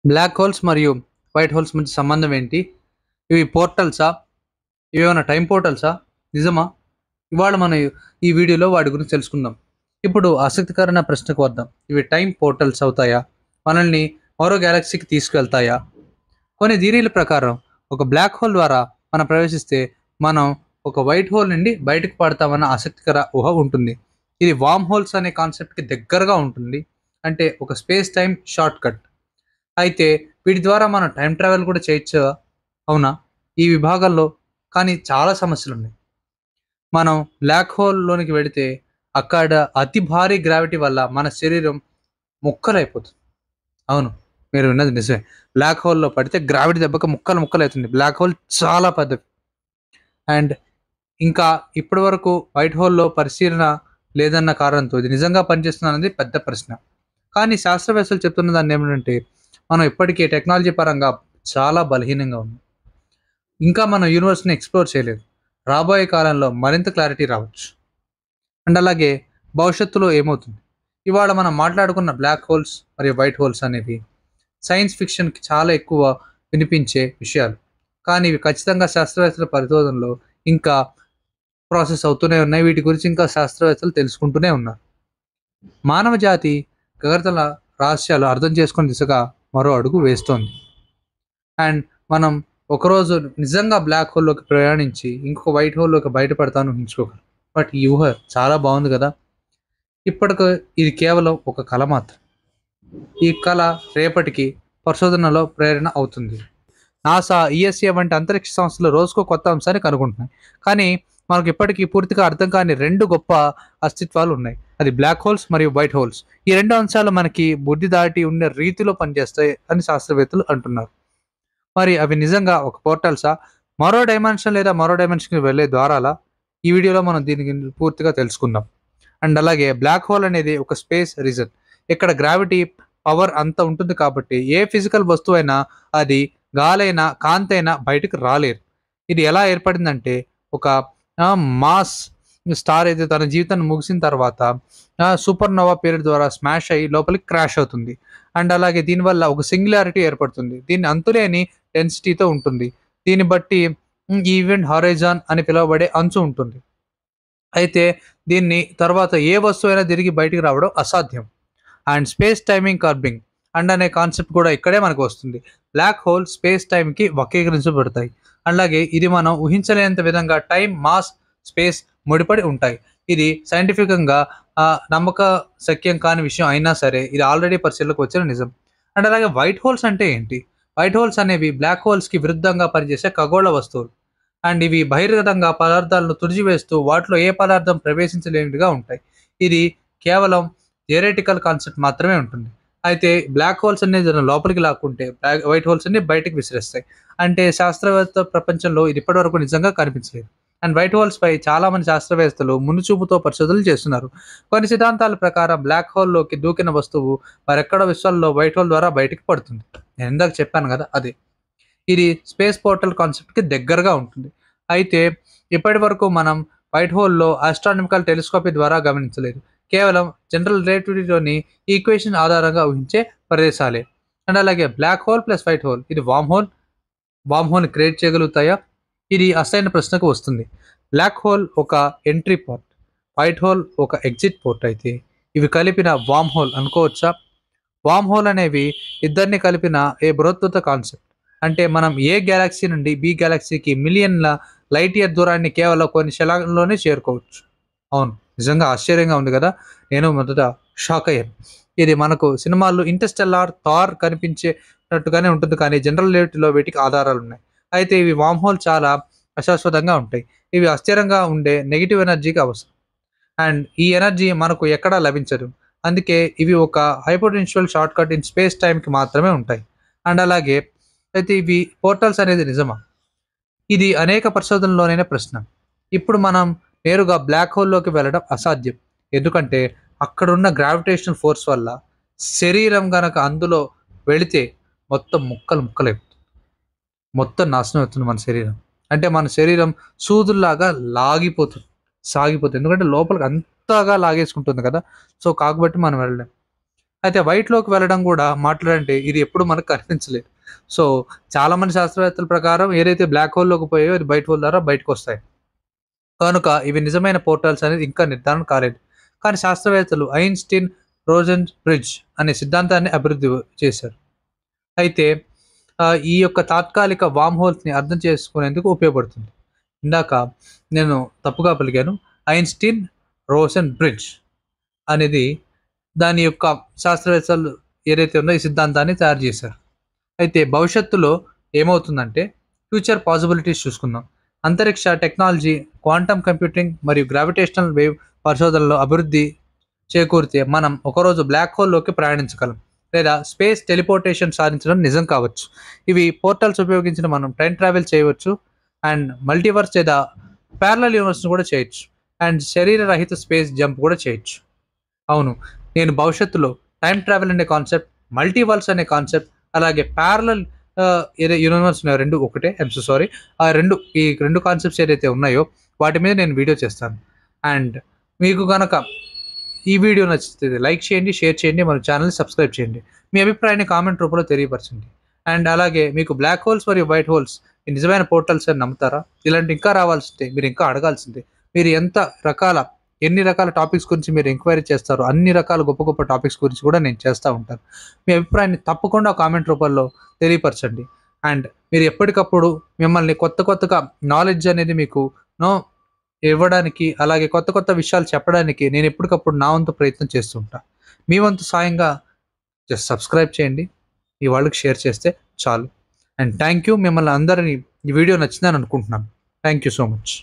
Black holes మరియు white holes మధ్య సంబంధం ఏంటి? ఇవి పోర్టల్సా? ఇవేమన్నా టైం పోర్టల్సా? నిజమా? ఇవాళ మనం ఈ వీడియోలో వాటి గురించి తెలుసుకుందాం. ఇప్పుడు ఆసక్తికరమైన ప్రశ్నకు వద్దాం. ఇవి టైం పోర్టల్స్ అవుతాయా? మనల్ని మరో గ్యాలక్సీకి తీసుకువెళ్తాయా? కొన్ని థియరీల ప్రకారం ఒక బ్లాక్ హోల్ ద్వారా మనం ప్రవేశిస్తే మనం ఒక వైట్ హోల్ నుండి బయటకు పడతామన్న ఆసక్తికర ఊహ ఉంటుంది. ఇది వామ్ హోల్స్ అనే కాన్సెప్ట్కి దగ్గరగా ఉంటుంది. అంటే ఒక స్పేస్ టైం షార్ట్ కట్. అయితే వీటి ద్వారా మనం టైం ట్రావెల్ కూడా చేయొచ్చు. అవునా? ఈ విభాగాల్లో కానీ చాలా సమస్యలున్నాయి. మనం బ్లాక్ హోల్‌లోనికి వెళితే అక్కడ అతి భారీ గ్రావిటీ వల్ల మన శరీరం ముక్కలైపోతుంది. అవును. మీరు విన్నది నిజమే. బ్లాక్ హోల్‌లో పడితే గ్రావిటీ దెబ్బకి ముక్కలు ముక్కలైతుంది. బ్లాక్ హోల్ చాలా పెద్దది. అండ్ ఇంకా ఇప్పటి వరకు వైట్ హోల్‌లో పరిశీలన లేదన్న కారణంతో ఇది నిజంగా పనిచేస్తుందన్నది పెద్ద ప్రశ్న. కానీ శాస్త్రవేత్తలు చెప్తున్న దాన్నేమిటంటే, మనం ఇప్పటికే టెక్నాలజీ పరంగా చాలా బలహీనంగా ఉన్నాం. ఇంకా మనం యూనివర్స్‌ని ఎక్స్‌ప్లోర్ చేయలేదు. రాబోయే కాలంలో మరింత క్లారిటీ రావచ్చు. అండ్ అలాగే భవిష్యత్తులో ఏమవుతుంది? ఇవాళ మనం మాట్లాడుకున్న బ్లాక్ హోల్స్ మరియు వైట్ హోల్స్ అనేవి సైన్స్ ఫిక్షన్‌కి చాలా ఎక్కువ వినిపించే విషయాలు. కానీ ఇవి ఖచ్చితంగా శాస్త్రవేత్తల పరిశోధనలో ఇంకా ప్రాసెస్ అవుతూనే ఉన్నాయి. వీటి గురించి ఇంకా శాస్త్రవేత్తలు తెలుసుకుంటూనే ఉన్నారు. మానవ జాతి గగనతల రహస్యాలు అర్థం చేసుకునే దిశగా మరో అడుగు వేస్తోంది. అండ్ మనం ఒకరోజు నిజంగా బ్లాక్ హోల్‌లోకి ప్రయాణించి ఇంకొక వైట్ హోల్‌లోకి బయటపడతామని ఊహించుకోగలం. బట్ ఈ ఊహ చాలా బాగుంది కదా! ఇప్పటికి ఇది కేవలం ఒక కల మాత్రం. ఈ కల రేపటికి పరిశోధనలో ప్రేరణ అవుతుంది. నాసా, ఈఎస్ఏ వంటి అంతరిక్ష సంస్థలు రోజుకో కొత్త అంశాన్ని కనుగొంటున్నాయి. కానీ మనకు ఇప్పటికీ పూర్తిగా అర్థం కాని 2 గొప్ప అస్తిత్వాలు ఉన్నాయి. అది బ్లాక్ హోల్స్ మరియు వైట్ హోల్స్. ఈ 2 అంశాలు మనకి బుద్ధి దాటి ఉండే రీతిలో పనిచేస్తాయి అని శాస్త్రవేత్తలు అంటున్నారు. మరి అవి నిజంగా ఒక పోర్టల్సా? మరో డైమెన్షన్ లేదా మరో డైమెన్షన్‌కి వెళ్ళే ద్వారాలా? ఈ వీడియోలో మనం దీని గురించి పూర్తిగా తెలుసుకుందాం. అండ్ అలాగే బ్లాక్ హోల్ అనేది ఒక స్పేస్ రీజన్. ఇక్కడ గ్రావిటీ పవర్ అంత ఉంటుంది కాబట్టి ఏ ఫిజికల్ వస్తువైనా అది గాలైనా, కాంతైనా బయటకు రాలేరు. ఇది ఎలా ఏర్పడిందంటే ఒక మాస్ స్టార్ అయితే తన జీవితాన్ని ముగిసిన తర్వాత సూపర్‌నోవా పేలుడు ద్వారా స్మాష్ అయ్యి లోపలికి క్రాష్ అవుతుంది. అండ్ అలాగే దీనివల్ల ఒక సింగులారిటీ ఏర్పడుతుంది. దీన్ని అంతులేని డెన్సిటీతో ఉంటుంది. దీన్ని బట్టి ఈవెంట్ హారైజాన్ అని పిలువబడే అంచు ఉంటుంది. అయితే దీన్ని తర్వాత ఏ వస్తువైనా తిరిగి బయటికి రావడం అసాధ్యం. అండ్ స్పేస్ టైమింగ్ కర్బింగ్ అనే కాన్సెప్ట్ కూడా ఇక్కడే మనకు వస్తుంది. బ్లాక్ హోల్ స్పేస్ టైంకి వక్రీకరించబడతాయి. అలాగే ఇది మనం ఊహించలేనంత విధంగా టైం, మాస్, స్పేస్ ముడిపడి ఉంటాయి. ఇది సైంటిఫికంగా నమ్మశక్యం కాని విషయం అయినా సరే ఇది ఆల్రెడీ పరిశీలనలోకి వచ్చిన నిజం. అండ్ అలాగే వైట్ హోల్స్ అంటే ఏంటి? వైట్ హోల్స్ అనేవి బ్లాక్ హోల్స్‌కి విరుద్ధంగా పనిచేసే ఖగోళ వస్తువులు. అండ్ ఇవి బహిర్గతంగా పదార్థాలను తుడిచివేస్తూ వాటిలో ఏ పదార్థం ప్రవేశించలేనివిగా ఉంటాయి. ఇది కేవలం థియరెటికల్ కాన్సెప్ట్ మాత్రమే ఉంటుంది. అయితే బ్లాక్ హోల్స్ అనేది దాన్ని లోపలికి లాక్కుంటే వైట్ హోల్స్ అన్ని బయటకి విసిరేస్తాయి. అంటే శాస్త్రవేత్త ప్రపంచంలో ఇది ఇప్పటివరకు నిజంగా కనిపించలేదు. అండ్ వైట్ హోల్స్ పై చాలా మంది శాస్త్రవేత్తలు ముందు చూపుతో పరిశోధనలు చేస్తున్నారు. కొన్ని సిద్ధాంతాల ప్రకారం బ్లాక్ హోల్‌లోకి దూకిన వస్తువు మరెక్కడో విశ్వంలో వైట్ హోల్ ద్వారా బయటికి పడుతుంది. నేను ఇందాక చెప్పాను కదా! అదే. ఇది స్పేస్ పోర్టల్ కాన్సెప్ట్‌కి దగ్గరగా ఉంటుంది. అయితే ఇప్పటి వరకు మనం వైట్ హోల్‌లో ఆస్ట్రానమికల్ టెలిస్కోపీ ద్వారా గమనించలేదు. కేవలం జనరల్ రిలేటివిటీలోని ఈక్వేషన్ ఆధారంగా ఊహించే ప్రదేశాలే. అండ్ అలాగే black hole plus white hole ఇది వార్మ్ హోల్‌ని క్రియేట్ చేయగలుగుతాయా? ఇది అసలైన ప్రశ్నకు వస్తుంది. బ్లాక్ హోల్ ఒక ఎంట్రీ పోర్ట్. వైట్ హోల్ ఒక ఎగ్జిట్ పోర్ట్ అయితే ఇవి కలిపిన వార్మ్ హోల్ అనుకోవచ్చా? వార్మ్ హోల్ అనేవి ఇద్దరిని కలిపిన ఏ బృహత్తర కాన్సెప్ట్. అంటే మనం ఏ గ్యాలక్సీ నుండి బి గ్యాలక్సీకి మిలియన్ల లైట్ ఇయర్ దూరాన్ని కేవలం కొన్ని క్షణాల్లోనే చేరుకోవచ్చు. అవును. నిజంగా ఆశ్చర్యంగా ఉంది గదా! నేను మొదట షాక్ అయ్యాను. ఇది మనకు సినిమాల్లో 'ఇంటర్‌స్టెల్లార్', 'థార్' కనిపించేటట్టుగానే ఉంటుంది. కానీ జనరల్ రిలేటివిటీలో వీటికి ఆధారాలున్నాయి. అయితే ఇవి వార్మ్ హోల్ చాలా అశాశ్వతంగా ఉంటాయి. ఇవి అస్థిరంగా ఉండే నెగెటివ్ ఎనర్జీకి అవసరం. అండ్ ఈ ఎనర్జీ మనకు ఎక్కడా లభించదు. అందుకే ఇవి ఒక హైపోటెన్షియల్ షార్ట్‌కట్ ఇన్ స్పేస్ టైమ్‌కి మాత్రమే ఉంటాయి. అండ్ అలాగే అయితే ఇవి పోర్టల్స్ అనేది నిజమా? ఇది అనేక పరిశోధనలోనైన ప్రశ్న. ఇప్పుడు మనం నేరుగా బ్లాక్ హోల్‌లోకి వెళ్ళడం అసాధ్యం. ఎందుకంటే అక్కడున్న గ్రావిటేషనల్ ఫోర్స్ వల్ల శరీరం గనక అందులో వెళితే మొత్తం ముక్కలు ముక్కలైపోతుంది. మొత్తం నాశనం అవుతుంది మన శరీరం. అంటే మన శరీరం సూదుల్లాగా లాగిపోతుంది. సాగిపోతుంది. ఎందుకంటే లోపలికి అంతగా లాగేసుకుంటుంది కదా! సో, కాబట్టి మనం వెళ్ళలేం. అయితే వైట్‌లోకి వెళ్ళడం గూడా మాట్లాడంటే ఇది ఎప్పుడు మనకు కనిపించలేదు. సో, చాలామంది శాస్త్రవేత్తల ప్రకారం ఏదైతే బ్లాక్ హోల్‌లోకి పోయాయో అది వైట్ హోల్ ద్వారా బయటకొస్తాయి. కనుక ఇవి నిజమైన పోర్టల్స్ అనేది ఇంకా నిర్ధారణ కాలేదు. కానీ శాస్త్రవేత్తలు ఐన్‌స్టీన్ రోజెన్ బ్రిడ్జ్ అనే సిద్ధాంతాన్ని అభివృద్ధి చేశారు. అయితే ఈ యొక్క తాత్కాలిక వార్మ్ హోల్స్‌ని అర్థం చేసుకునేందుకు ఉపయోగపడుతుంది. ఇందాక నేను తప్పుగా పలికాను. ఐన్‌స్టీన్ రోసెన్ బ్రిడ్జ్ అనేది దాని యొక్క శాస్త్రవేత్తలు ఏదైతే ఉందో ఈ సిద్ధాంతాన్ని తయారు చేశారు. అయితే భవిష్యత్తులో ఏమవుతుందంటే ఫ్యూచర్ పాసిబిలిటీస్ చూసుకుందాం. అంతరిక్ష టెక్నాలజీ, క్వాంటమ్ కంప్యూటింగ్ మరియు గ్రావిటేషనల్ వేవ్ పరిశోధనలో అభివృద్ధి చేకూరితే మనం ఒకరోజు బ్లాక్ హోల్‌లోకి ప్రయాణించగలం. లేదా స్పేస్ టెలిపోర్టేషన్ సాధించడం నిజం కావచ్చు. ఇవి పోర్టల్స్ ఉపయోగించిన మనం టైమ్ ట్రావెల్ చేయవచ్చు. అండ్ మల్టీవర్స్ లేదా ప్యారలల్ యూనివర్స్‌ని కూడా చేయొచ్చు. అండ్ శరీర రహిత స్పేస్ జంప్ కూడా చేయొచ్చు. అవును. నేను భవిష్యత్తులో టైమ్ ట్రావెల్ అనే కాన్సెప్ట్, మల్టీవర్స్ అనే కాన్సెప్ట్, అలాగే ప్యారలల్ ఏదో యూనివర్స్ ఉన్నాయి 2 ఒకటే. I'm so sorry. ఈ 2 కాన్సెప్ట్స్ ఏదైతే ఉన్నాయో వాటి మీద నేను వీడియో చేస్తాను. అండ్ మీకు గనక ఈ వీడియో నచ్చితే లైక్ చేయండి, షేర్ చేయండి, మన ఛానల్‌ని సబ్స్క్రైబ్ చేయండి. మీ అభిప్రాయాన్ని కామెంట్ రూపంలో తెలియపరచండి. అండ్ అలాగే మీకు బ్లాక్ హోల్స్ మరియు వైట్ హోల్స్ ఈ నిజమైన పోర్టల్స్ అని నమ్ముతారా? ఇలాంటి ఇంకా రావాల్సిందే. మీరు ఇంకా అడగాల్సిందే. మీరు ఎన్ని రకాల టాపిక్స్ గురించి మీరు ఎంక్వైరీ చేస్తారో అన్ని రకాల గొప్ప గొప్ప టాపిక్స్ గురించి కూడా నేను చేస్తూ ఉంటాను. మీ అభిప్రాయాన్ని తప్పకుండా కామెంట్ రూపంలో తెలియపరచండి. అండ్ మీరు ఎప్పటికప్పుడు మిమ్మల్ని కొత్తగా నాలెడ్జ్ అనేది మీకు నో ఇవ్వడానికి, అలాగే కొత్త కొత్త విషయాలు చెప్పడానికి నేను ఎప్పటికప్పుడు నా వంతు ప్రయత్నం చేస్తూ ఉంటా. మీ వంతు సాయంగా జస్ట్ సబ్స్క్రైబ్ చేయండి. మీ వాళ్ళకి షేర్ చేస్తే చాలు. And thank you. మిమ్మల్ని అందరిని ఈ వీడియో నచ్చిందని అనుకుంటున్నాను. Thank you so much.